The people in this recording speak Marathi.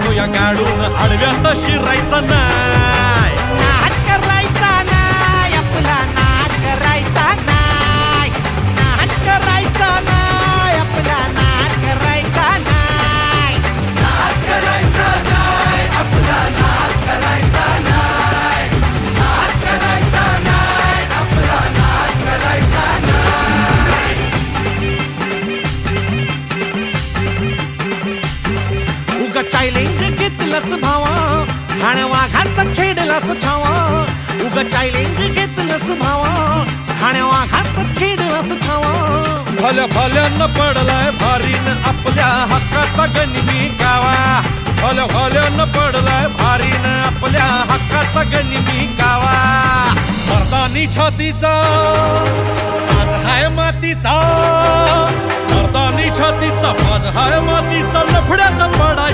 घेऊया गाडून आडव्यात शिरायचा नाही. नाद करायचा नाही आपला, नाद करायचा नाही, नाद करायचा नाही आपला, नाद करायचा नाही, नाद करायचा नाही आपला, नाद करायचा नाही, नाद करायचा नाही आपला, नाद करायचा नाही. उगा चॅलेंज घेतलंस भावा, ठाण्या वाघाचा छेडलास ठावा. उगा चॅलेंज घेतलंस भावा, ठाण्या वाघाचा छेडलास ठावा. भल्या भल्यानं पडलाय भारीन आपल्या हक्काचा गनिमी गावा. भल्या भल्यानं पडलाय भारीन आपल्या हक्काचा गनिमी गावा. मर्दानी छातीचा आज हाय मातीचा, मर्दानी छातीचा आज हाय मातीचा, लफड्यात पडाय